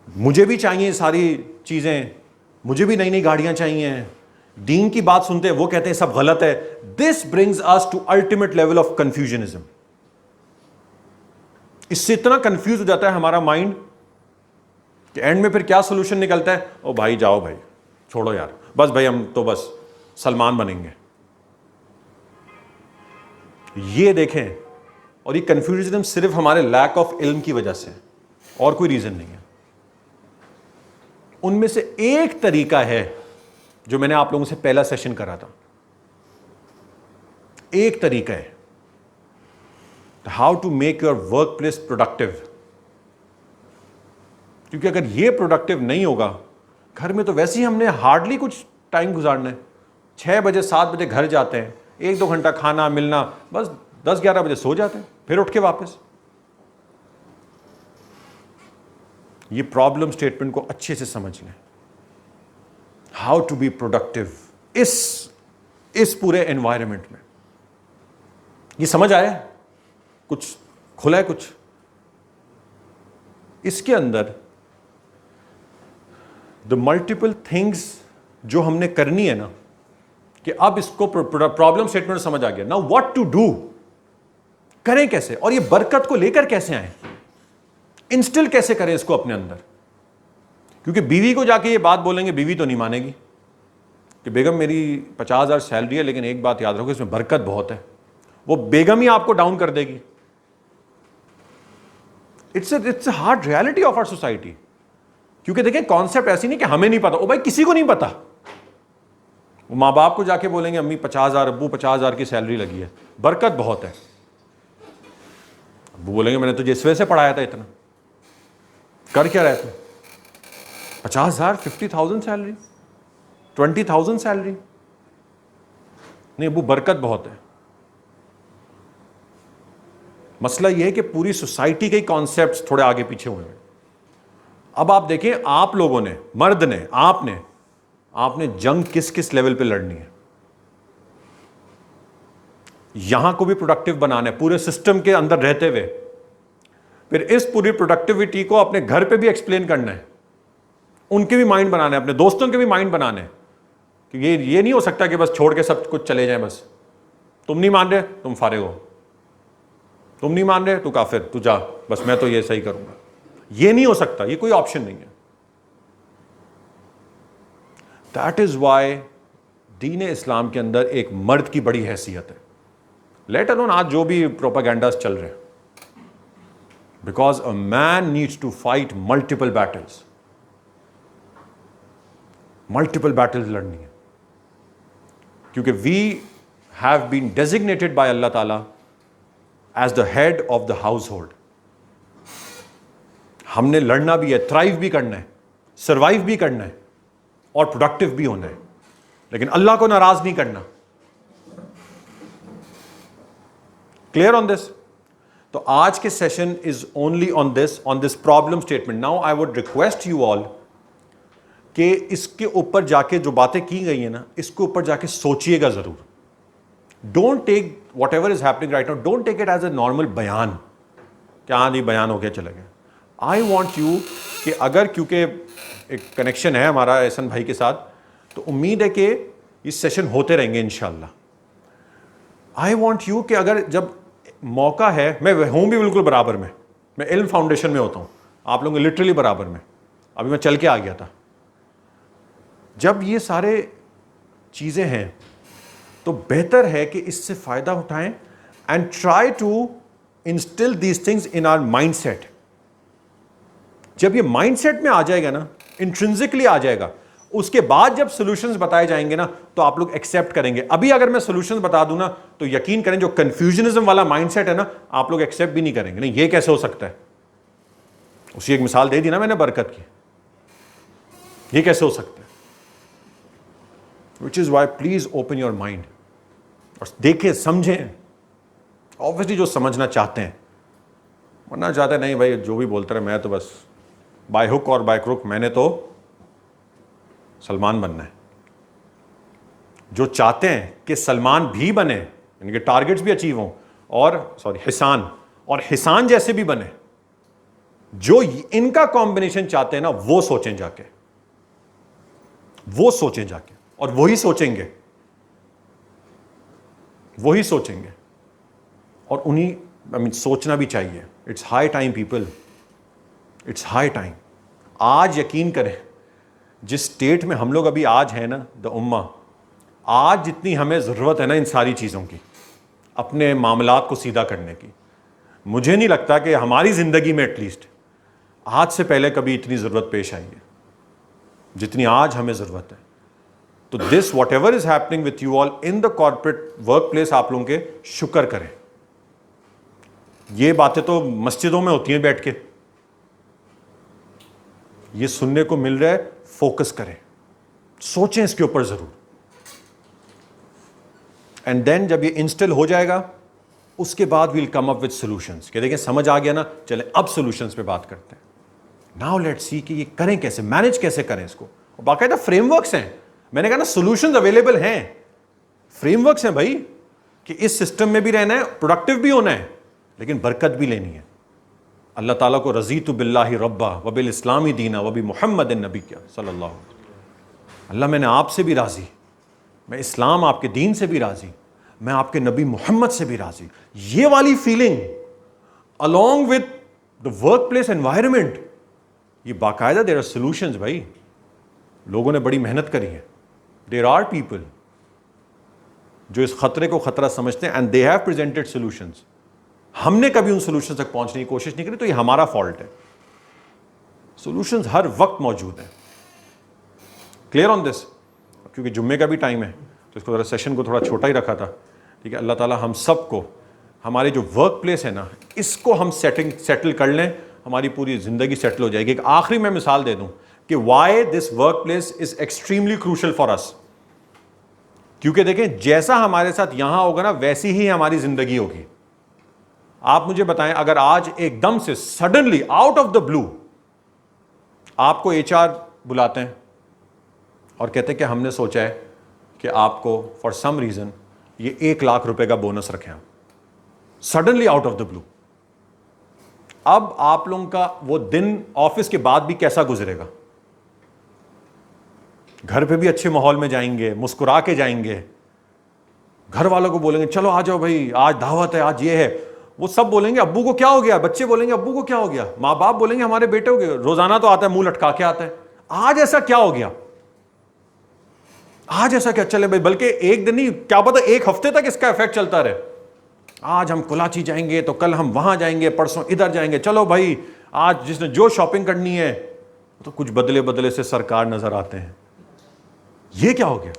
Speaker 1: मुझे भी चाहिए सारी चीजें, मुझे भी नई नई गाड़ियां चाहिए, दीन की बात सुनते हैं वो कहते हैं सब गलत है। This brings us to ultimate level of confusionism. इससे इतना कंफ्यूज हो जाता है हमारा माइंड कि एंड में फिर क्या सोल्यूशन निकलता है, ओ भाई जाओ भाई छोड़ो यार, बस भाई हम तो बस सलमान बनेंगे। ये देखें, और ये कंफ्यूजन सिर्फ हमारे लैक ऑफ इल्म की वजह से, और कोई रीजन नहीं है। उनमें से एक तरीका है जो मैंने आप लोगों से पहला सेशन करा था, एक तरीका है how to make your work place productive. क्योंकि अगर ये प्रोडक्टिव नहीं होगा, घर में तो वैसे ही हमने हार्डली कुछ टाइम गुजारना है, 6 बजे 7 बजे घर जाते हैं, 1-2 घंटा खाना मिलना, बस 10-11 बजे सो जाते हैं, फिर उठ के वापस। ये प्रॉब्लम स्टेटमेंट को अच्छे से समझ लें, हाउ टू बी प्रोडक्टिव इस पूरे एनवायरनमेंट में। ये समझ आया, कुछ खुला है कुछ इसके अंदर। द मल्टीपल थिंग्स जो हमने करनी है ना, कि अब इसको प्रॉब्लम स्टेटमेंट समझ आ गया, नाउ व्हाट टू डू, करें कैसे, और ये बरकत को लेकर कैसे आए, इंस्टिल कैसे करें इसको अपने अंदर। क्योंकि बीवी को जाके ये बात बोलेंगे, बीवी तो नहीं मानेगी कि बेगम मेरी 50,000 सैलरी है, लेकिन एक बात याद रखो इसमें बरकत बहुत है। वो बेगम ही आपको डाउन कर देगी। It's a hard reality of our society. क्योंकि देखें कॉन्सेप्ट ऐसी नहीं कि हमें नहीं पता, ओ भाई किसी को नहीं पता। वो माँ बाप को जाके बोलेंगे अम्मी 50,000, अब्बू 50,000 की सैलरी लगी है, बरकत बहुत है। अब्बू बोलेंगे मैंने तो जिस वजह से पढ़ाया था इतना, कर क्या रहे थे, 50,000, 50,000 सैलरी, 20,000 सैलरी, नहीं अब्बू बरकत बहुत है। मसला यह है कि पूरी सोसाइटी के कॉन्सेप्ट्स थोड़े आगे पीछे हुए हैं। अब आप देखें, आप लोगों ने, मर्द ने, आपने जंग किस किस लेवल पे लड़नी है। यहां को भी प्रोडक्टिव बनाना है पूरे सिस्टम के अंदर रहते हुए, फिर इस पूरी प्रोडक्टिविटी को अपने घर पे भी एक्सप्लेन करना है, उनके भी माइंड बनाना है, अपने दोस्तों के भी माइंड बनाने हैं कि ये नहीं हो सकता कि बस छोड़ के सब कुछ चले जाएं। बस तुम नहीं मान रहे तुम फारिग हो, तुम नहीं मान रहे तू काफिर, तू जा, बस मैं तो ये सही करूंगा। ये नहीं हो सकता, ये कोई ऑप्शन नहीं है। दैट इज वाई दीन इस्लाम के अंदर एक मर्द की बड़ी हैसियत है, लेट अलोन आज जो भी प्रोपेगेंडास चल रहे हैं, because a man needs to fight multiple battles, multiple battles लड़नी है। क्योंकि we have been designated by अल्लाह ताला as the head of the household. हमने लड़ना भी है, थ्राइव भी करना है, सर्वाइव भी करना है और प्रोडक्टिव भी होना है, लेकिन अल्लाह को नाराज नहीं करना। Clear on this? तो आज के session is only on this problem statement. Now I would request you all कि इसके ऊपर जाके जो बातें की गई हैं ना, इसके ऊपर जाके सोचिएगा जरूर। Don't take what ever is happening right now, don't take it as a normal बयान, क्या नहीं बयान हो गया चले गए। आई वॉन्ट यू कि अगर, क्योंकि एक कनेक्शन है हमारा एहसन भाई के साथ, तो उम्मीद है कि ये सेशन होते रहेंगे इंशाल्लाह। आई वॉन्ट यू कि अगर जब मौका है, मैं हूं भी बिल्कुल बराबर में, मैं इल्म फाउंडेशन में होता हूं, आप लोगों के लिटरली बराबर में, अभी मैं चल के आ गया था। जब ये सारे चीजें हैं तो बेहतर है कि इससे फायदा उठाएं and try to instil these things in our mindset. जब ये माइंडसेट में आ जाएगा ना, इंट्रिंसिकली आ जाएगा, उसके बाद जब सॉल्यूशंस बताए जाएंगे ना तो आप लोग एक्सेप्ट करेंगे। अभी अगर मैं सॉल्यूशंस बता दूं ना तो यकीन करें जो कंफ्यूजनिज्म वाला माइंडसेट है ना, आप लोग एक्सेप्ट भी नहीं करेंगे। नहीं, ये कैसे हो सकता है? उसी एक मिसाल दे दी ना मैंने बरकत की, ये कैसे हो सकता है? Which is why please open your mind और देखें, समझें। ऑब्वियसली जो समझना चाहते हैं, वरना चाहते नहीं भाई जो भी बोलते रहे, मैं तो बस बाय हुक और बाय क्रुक मैंने तो सलमान बनना है। जो चाहते हैं कि सलमान भी बने, यानी कि टारगेट्स भी अचीव हों, और हिसान जैसे भी बने, जो इनका कॉम्बिनेशन चाहते हैं ना, वो सोचें जाके, और वही सोचेंगे और उन्हीं सोचना भी चाहिए। It's high time people, it's high time. आज यकीन करें, जिस स्टेट में हम लोग अभी आज हैं ना, द उम्मा, आज जितनी हमें ज़रूरत है ना इन सारी चीज़ों की, अपने मामलात को सीधा करने की, मुझे नहीं लगता कि हमारी ज़िंदगी में एटलीस्ट आज से पहले कभी इतनी ज़रूरत पेश आई है जितनी आज हमें ज़रूरत है। तो this what ever is happening with you all in the corporate work place, आप लोगों के शुक्र करें। ये बातें तो मस्जिदों में होती हैं बैठ के, ये सुनने को मिल रहा है। फोकस करें, सोचें इसके ऊपर जरूर, एंड देन जब ये इंस्टॉल हो जाएगा उसके बाद we'll come up with solutions. कि देखें समझ आ गया ना, चलें अब सॉल्यूशंस पे बात करते हैं। नाउ लेट्स सी कि ये करें कैसे, मैनेज कैसे करें इसको। बाकायदा फ्रेमवर्क्स हैं, मैंने कहा ना सॉल्यूशंस अवेलेबल हैं, फ्रेमवर्क्स हैं भाई, कि इस सिस्टम में भी रहना है, प्रोडक्टिव भी होना है, लेकिन बरकत भी लेनी है। अल्लाह ताला को रज़ीतु बिल्लाहि रब्बा व बिल इस्लामी दीना व बि मुहम्मद नबी क्या सल्लल्लाहु अलैहि वसल्लम। अल्लाह मैंने आपसे भी राज़ी, मैं इस्लाम आपके दीन से भी राज़ी, मैं आपके नबी मोहम्मद से भी राज़ी। ये वाली feeling along with the work place environment, ये बाकायदा देयर आर सॉल्यूशंस भाई। लोगों ने बड़ी मेहनत करी है, देयर आर पीपल जो इस खतरे को खतरा समझते हैं and they have presented solutions. हमने कभी उन सॉल्यूशंस तक पहुंचने की कोशिश नहीं करी, तो ये हमारा फॉल्ट है। सॉल्यूशंस हर वक्त मौजूद हैं। Clear on this? क्योंकि जुम्मे का भी टाइम है तो इसको जरा सेशन को थोड़ा छोटा ही रखा था, ठीक है। अल्लाह ताला हम सबको, हमारे जो वर्क प्लेस है ना, इसको हम सेटल कर लें, हमारी पूरी ज़िंदगी सेटल हो जाएगी। एक आखिरी मैं मिसाल दे दूं कि why this work place is extremely crucial for us. क्योंकि देखें, जैसा हमारे साथ यहां होगा ना, वैसी ही हमारी ज़िंदगी होगी। आप मुझे बताएं, अगर आज एकदम से suddenly out of the blue आपको एचआर बुलाते हैं और कहते हैं कि हमने सोचा है कि आपको फॉर सम रीजन ये 1 लाख रुपए का बोनस रखें, आप suddenly out of the blue. अब आप लोगों का वो दिन ऑफिस के बाद भी कैसा गुजरेगा? घर पे भी अच्छे माहौल में जाएंगे, मुस्कुरा के जाएंगे, घर वालों को बोलेंगे चलो आ जाओ भाई, आज दावत है, आज ये है। वो सब बोलेंगे अब्बू को क्या हो गया, बच्चे बोलेंगे अब्बू को क्या हो गया, माँ बाप बोलेंगे हमारे बेटे हो गए, रोजाना तो आता है मुंह लटका के आता है, आज ऐसा क्या हो गया, आज ऐसा क्या। चले भाई, बल्कि एक दिन नहीं, क्या पता 1 हफ्ते तक इसका इफेक्ट चलता रहे। आज हम कुलाची जाएंगे तो कल हम वहां जाएंगे, परसों इधर जाएंगे, चलो भाई आज जिसने जो शॉपिंग करनी है, तो कुछ बदले बदले से सरकार नजर आते हैं। ये क्या हो गया?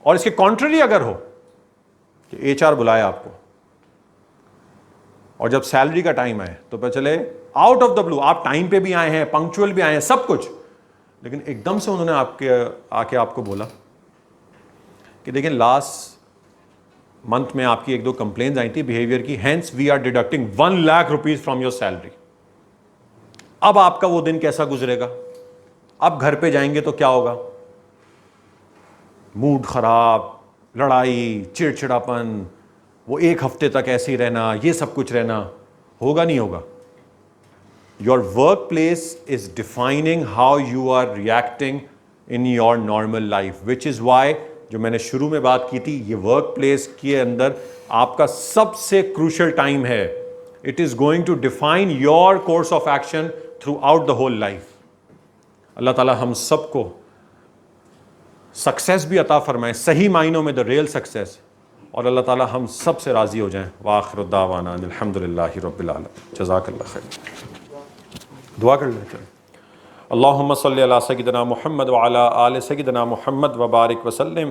Speaker 1: और इसके कॉन्ट्ररी अगर हो कि एचआर बुलाया आपको और जब सैलरी का टाइम आए तो पता चले आउट ऑफ द ब्लू, आप टाइम पे भी आए हैं, पंक्चुअल भी आए हैं, सब कुछ, लेकिन एकदम से उन्होंने आके आपको बोला कि देखिए लास्ट मंथ में आपकी 1-2 कंप्लेंट्स आई थी बिहेवियर की, hence we are deducting 1 lakh rupees from your salary. अब आपका वो दिन कैसा गुजरेगा? अब घर पे जाएंगे तो क्या होगा? मूड खराब, लड़ाई, चिड़चिड़ापन, वो 1 हफ्ते तक ऐसे ही रहना, ये सब कुछ रहना, होगा नहीं होगा? Your work place is defining how you are reacting in your normal life, which is why जो मैंने शुरू में बात की थी, ये वर्क प्लेस के अंदर आपका सबसे क्रूशल टाइम है. It is going to define your course of action throughout the whole life. अल्लाह ताला हम सबको सक्सेस भी अता फरमाए, सही मायनों में द रियल सक्सेस, और अल्लाह ताला हम सब से राज़ी हो जाएं. वाखिर दावाना अल्हम्दुलिल्लाहि रब्बिल आलमीन. जज़ाकल्लाह खैर. दुआ कर लेते हैं. अल्लाहुम्मा सल्लि अला सय्यिदिना मुहम्मद व अला आलि सय्यिदिना मुहम्मद व बारिक वसल्लिम.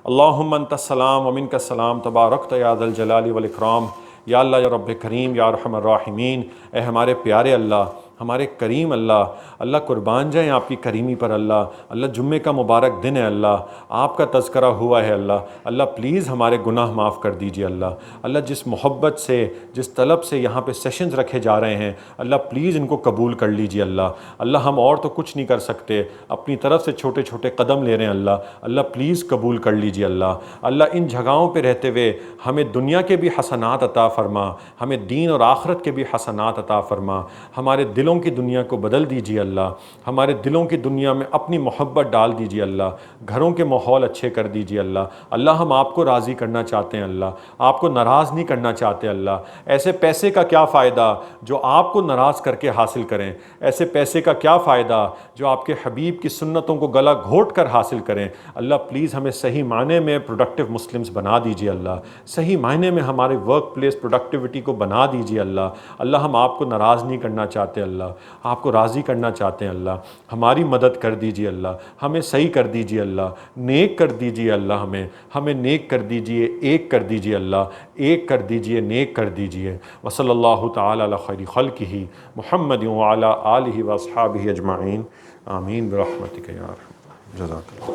Speaker 1: अल्लाहुम्मा अंतस सलाम व मिनकस सलाम तबारकत या ज़ल जलाली वल इकराम. या अल्लाह या रब्ब करीम या रहमान राहिमीन. ए हमारे प्यारे अल्लाह, हमारे करीम अल्लाह, अल्लाह कुर्बान जाएँ आपकी करीमी पर अल्लाह. अल्लाह जुम्मे का मुबारक दिन है अल्लाह, आपका तज़किरा हुआ है अल्लाह. अल्लाह प्लीज़ हमारे गुनाह माफ़ कर दीजिए अल्लाह. अल्लाह जिस मोहब्बत से, जिस तलब से यहाँ पे सेशंस रखे जा रहे हैं अल्लाह प्लीज़ इनको कबूल कर लीजिए अल्लाह. अल्लाह हम और तो कुछ नहीं कर सकते, अपनी तरफ से छोटे छोटे कदम ले रहे हैं अल्लाह. अल्लाह प्लीज़ कबूल कर लीजिए अल्लाह. अल्लाह इन जगहों पर रहते हुए हमें दुनिया के भी हसनात अता फ़रमा, हमें दीन और आखरत के भी हसनात अता फ़रमा. हमारे दिलों की दुनिया को बदल दीजिए अल्लाह. हमारे दिलों की दुनिया में अपनी मोहब्बत डाल दीजिए अल्लाह. घरों के माहौल अच्छे कर दीजिए अल्लाह. अल्लाह हम आपको राज़ी करना चाहते हैं अल्लाह, आपको नाराज़ नहीं करना चाहते अल्लाह. ऐसे पैसे का क्या फ़ायदा जो आपको नाराज़ करके हासिल करें. ऐसे पैसे का क्या फ़ायदा जो आपके हबीब की सुन्नतों को गला घोट कर हासिल करें. अल्लाह प्लीज़ हमें सही मायने में प्रोडक्टिव मुस्लिम्स बना दीजिए अल्लाह. सही मायने में हमारे वर्क प्लेस प्रोडक्टिविटी को बना दीजिए अल्लाह. अल्लाह हम आपको नाराज़ नहीं करना चाहते अल्लाह, आपको राज़ी करना चाहते हैं अल्लाह. हमारी मदद कर दीजिए अल्लाह, हमें सही कर दीजिए अल्लाह, नेक कर दीजिए अल्लाह. हमें नेक कर दीजिए, एक कर दीजिए अल्लाह, एक कर दीजिए, नेक कर दीजिए. वसल्लल्लाहु तआला अला खैरि खल्किही मुहम्मद व अला आलिहि व अस्हाबिहि अजमाइन. आमीन बिरहमतिका या अरहम. जज़ाकल्लाह.